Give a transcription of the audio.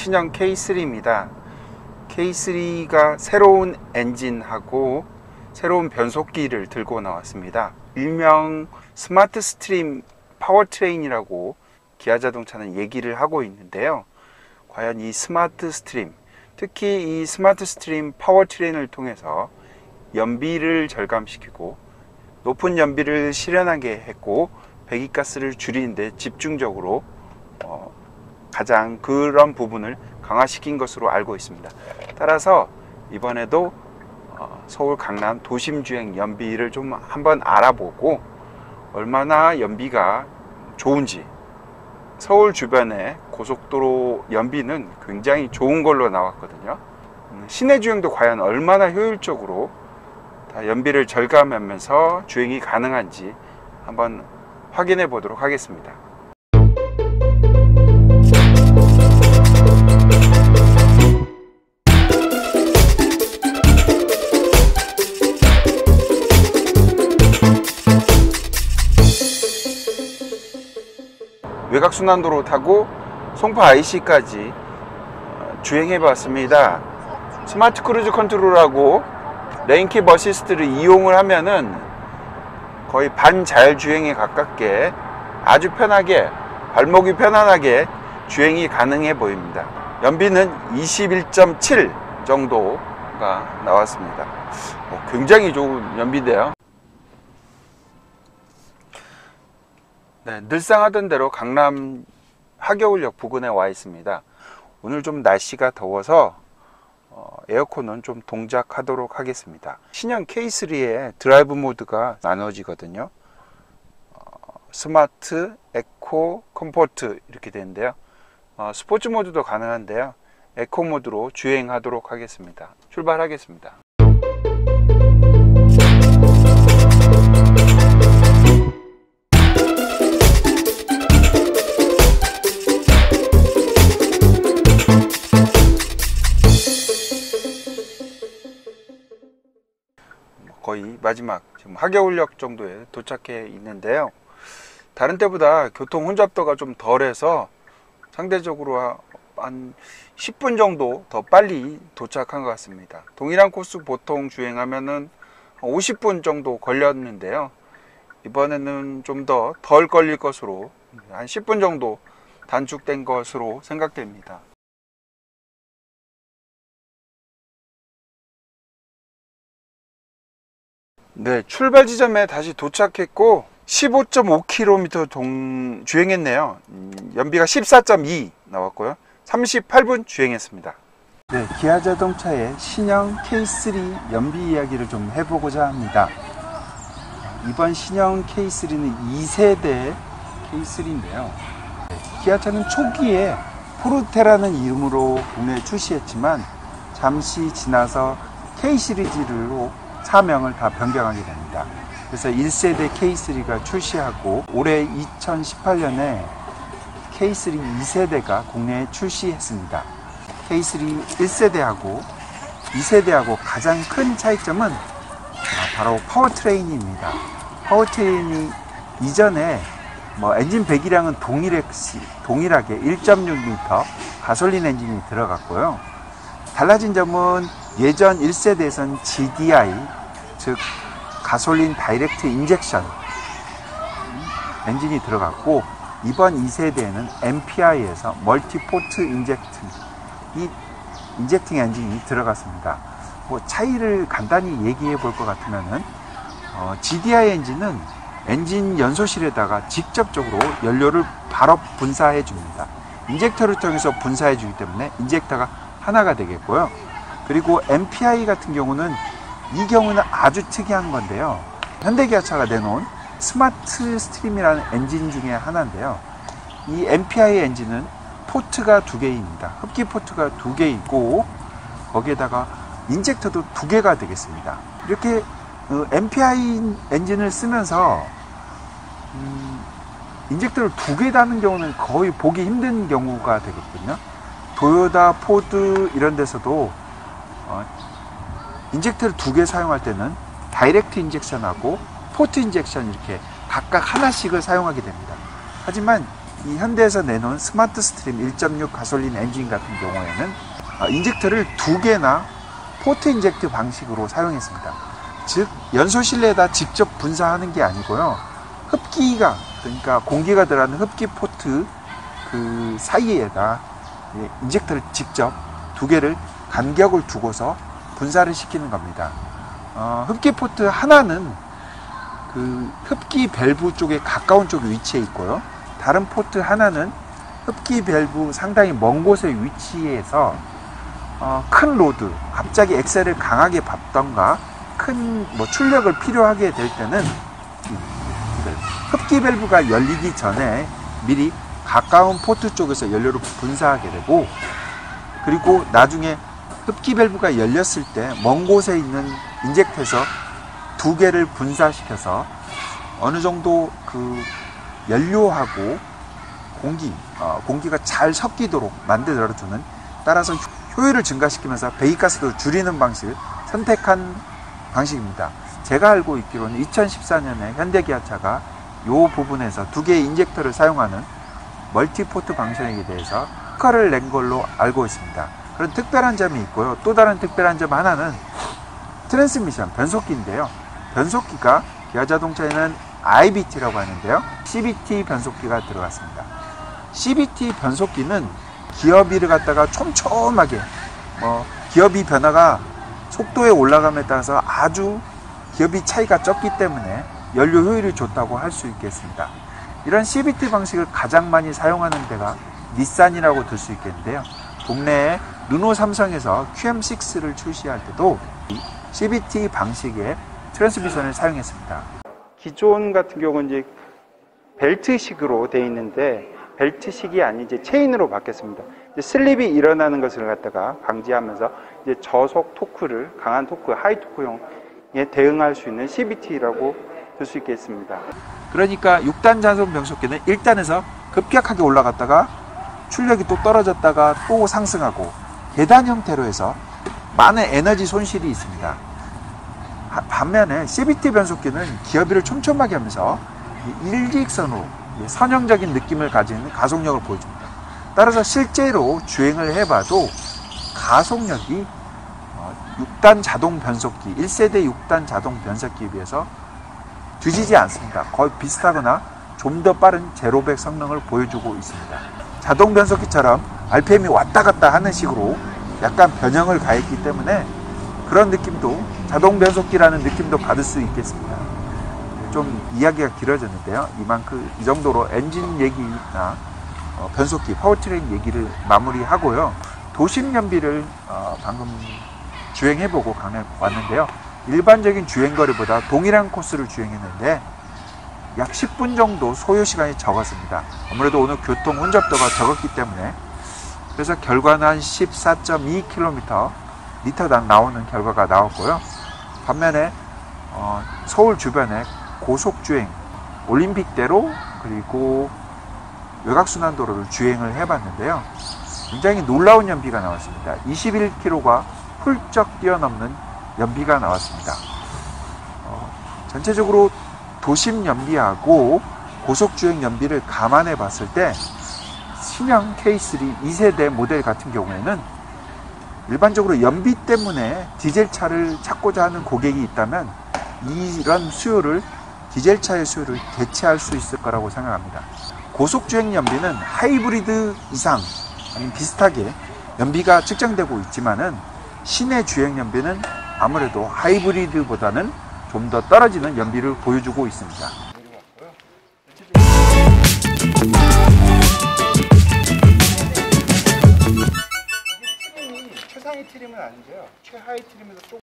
신형 K3입니다. K3가 새로운 엔진하고 새로운 변속기를 들고 나왔습니다. 일명 스마트 스트림 파워트레인이라고 기아자동차는 얘기를 하고 있는데요. 과연 이 스마트 스트림, 특히 이 스마트 스트림 파워트레인을 통해서 연비를 절감시키고 높은 연비를 실현하게 했고 배기가스를 줄이는데 집중적으로 가장 그런 부분을 강화시킨 것으로 알고 있습니다. 따라서 이번에도 서울 강남 도심 주행 연비를 좀 한번 알아보고 얼마나 연비가 좋은지. 서울 주변의 고속도로 연비는 굉장히 좋은 걸로 나왔거든요. 시내 주행도 과연 얼마나 효율적으로 다 연비를 절감하면서 주행이 가능한지 한번 확인해 보도록 하겠습니다. 외곽순환도로 타고 송파 IC까지 주행해 봤습니다. 스마트 크루즈 컨트롤하고 레인캡 어시스트를 이용을 하면은 거의 반자율 주행에 가깝게 아주 편하게, 발목이 편안하게 주행이 가능해 보입니다. 연비는 21.7 정도가 나왔습니다. 굉장히 좋은 연비인데요. 네, 늘상 하던 대로 강남 하겨울역 부근에 와 있습니다. 오늘 좀 날씨가 더워서 에어컨은 좀 동작하도록 하겠습니다. 신형 K3의 드라이브 모드가 나눠지거든요. 스마트, 에코, 컴포트 이렇게 되는데요. 스포츠 모드도 가능한데요. 에코 모드로 주행하도록 하겠습니다. 출발하겠습니다. 거의 마지막 지금 하겨울역 정도에 도착해 있는데요. 다른 때보다 교통 혼잡도가 좀 덜해서 상대적으로 한 10분 정도 더 빨리 도착한 것 같습니다. 동일한 코스 보통 주행하면은 50분 정도 걸렸는데요. 이번에는 좀 더 덜 걸릴 것으로 한 10분 정도 단축된 것으로 생각됩니다. 네, 출발 지점에 다시 도착했고 15.5km 주행했네요. 연비가 14.2 나왔고요. 38분 주행했습니다. 네, 기아자동차의 신형 K3 연비 이야기를 좀 해보고자 합니다. 이번 신형 K3는 2세대 K3인데요. 기아차는 초기에 포르테라는 이름으로 국내에 출시했지만 잠시 지나서 K 시리즈로 차명을 다 변경하게 됩니다. 그래서 1세대 K3가 출시하고 올해 2018년에 K3 2세대가 국내에 출시했습니다. K3 1세대하고 2세대하고 가장 큰 차이점은 바로 파워트레인입니다. 파워트레인이 이전에 엔진 배기량은 동일하게 1.6L 가솔린 엔진이 들어갔고요. 달라진 점은 예전 1세대에선 GDI, 즉 가솔린 다이렉트 인젝션 엔진이 들어갔고 이번 2세대에는 MPI에서 멀티포트 인젝팅 엔진이 들어갔습니다. 차이를 간단히 얘기해 볼 것 같으면은 GDI 엔진은 엔진 연소실에다가 직접적으로 연료를 바로 분사해 줍니다. 인젝터를 통해서 분사해 주기 때문에 인젝터가 하나가 되겠고요. 그리고 MPI 같은 경우는 이 경우는 아주 특이한 건데요. 현대기아차가 내놓은 스마트 스트림이라는 엔진 중에 하나인데요. 이 MPI 엔진은 포트가 2개입니다. 흡기 포트가 2개이고 거기에다가 인젝터도 2개가 되겠습니다. 이렇게 MPI 엔진을 쓰면서 인젝터를 2개 다는 경우는 거의 보기 힘든 경우가 되겠군요. 도요타, 포드 이런 데서도 인젝터를 2개 사용할 때는 다이렉트 인젝션하고 포트 인젝션 이렇게 각각 하나씩을 사용하게 됩니다. 하지만 이 현대에서 내놓은 스마트 스트림 1.6 가솔린 엔진 같은 경우에는 인젝터를 2개나 포트 인젝트 방식으로 사용했습니다. 즉 연소 실내에다 직접 분사하는 게 아니고요, 흡기가, 그러니까 공기가 들어가는 흡기 포트 그 사이에다 인젝터를 직접 2개를 간격을 두고서 분사를 시키는 겁니다. 흡기 포트 하나는 그 흡기 밸브 쪽에 가까운 쪽 위치해 있고요, 다른 포트 하나는 흡기 밸브 상당히 먼 곳에 위치해서 큰 로드, 갑자기 엑셀을 강하게 밟던가 큰 출력을 필요하게 될 때는 흡기 밸브가 열리기 전에 미리 가까운 포트 쪽에서 연료를 분사하게 되고, 그리고 나중에 흡기 밸브가 열렸을 때 먼 곳에 있는 인젝터에서 2개를 분사시켜서 어느 정도 그 연료하고 공기가 잘 섞이도록 만들어주는, 따라서 효율을 증가시키면서 배기가스도 줄이는 방식을 선택한 방식입니다. 제가 알고 있기로는 2014년에 현대기아차가 이 부분에서 2개의 인젝터를 사용하는 멀티포트 방식에 대해서 특허를 낸 걸로 알고 있습니다. 그런 특별한 점이 있고요. 또 다른 특별한 점 하나는 트랜스미션, 변속기인데요. 변속기가 기아자동차에는 IBT라고 하는데요, CBT 변속기가 들어갔습니다. CBT 변속기는 기어비를 갖다가 촘촘하게, 기어비 변화가 속도에 올라감에 따라서 아주 기어비 차이가 적기 때문에 연료 효율이 좋다고 할 수 있겠습니다. 이런 CBT 방식을 가장 많이 사용하는 데가 닛산이라고 들 수 있겠는데요, 국내에 르노, 삼성에서 QM6를 출시할 때도 CBT 방식의 트랜스미션을 사용했습니다. 기존 같은 경우는 이제 벨트식으로 되어 있는데, 벨트식이 아닌 이제 체인으로 바뀌었습니다. 이제 슬립이 일어나는 것을 갖다가 방지하면서 이제 저속 토크를, 강한 토크, 하이 토크용에 대응할 수 있는 CBT라고 들 수 있겠습니다. 그러니까 6단 자동 변속기는 1단에서 급격하게 올라갔다가 출력이 또 떨어졌다가 또 상승하고 계단 형태로 해서 많은 에너지 손실이 있습니다. 반면에 CBT 변속기는 기어비를 촘촘하게 하면서 일직선으로 선형적인 느낌을 가지는 가속력을 보여줍니다. 따라서 실제로 주행을 해봐도 가속력이 6단 자동 변속기, 1세대 6단 자동 변속기에 비해서 뒤지지 않습니다. 거의 비슷하거나 좀 더 빠른 제로백 성능을 보여주고 있습니다. 자동 변속기처럼 RPM이 왔다 갔다 하는 식으로 약간 변형을 가했기 때문에 그런 느낌도, 자동 변속기라는 느낌도 받을 수 있겠습니다. 좀 이야기가 길어졌는데요, 이 정도로 엔진 얘기나 변속기, 파워트레인 얘기를 마무리하고요. 도심 연비를 방금 주행해보고 강릉에 왔는데요, 일반적인 주행거리보다 동일한 코스를 주행했는데 약 10분 정도 소요시간이 적었습니다. 아무래도 오늘 교통 혼잡도가 적었기 때문에. 그래서 결과는 한 14.2km 리터당 나오는 결과가 나왔고요. 반면에 서울 주변에 고속주행, 올림픽대로 그리고 외곽순환도로를 주행을 해봤는데요, 굉장히 놀라운 연비가 나왔습니다. 21km가 훌쩍 뛰어넘는 연비가 나왔습니다. 전체적으로 도심 연비하고 고속주행 연비를 감안해 봤을 때 신형 K3 2세대 모델 같은 경우에는 일반적으로 연비 때문에 디젤차를 찾고자 하는 고객이 있다면 이런 수요를, 디젤차의 수요를 대체할 수 있을 거라고 생각합니다. 고속주행 연비는 하이브리드 이상 아니면 비슷하게 연비가 측정되고 있지만은 시내 주행 연비는 아무래도 하이브리드보다는 좀 더 떨어지는 연비를 보여주고 있습니다. 최상위 트림은 아니고요, 최하위 트림에서 조금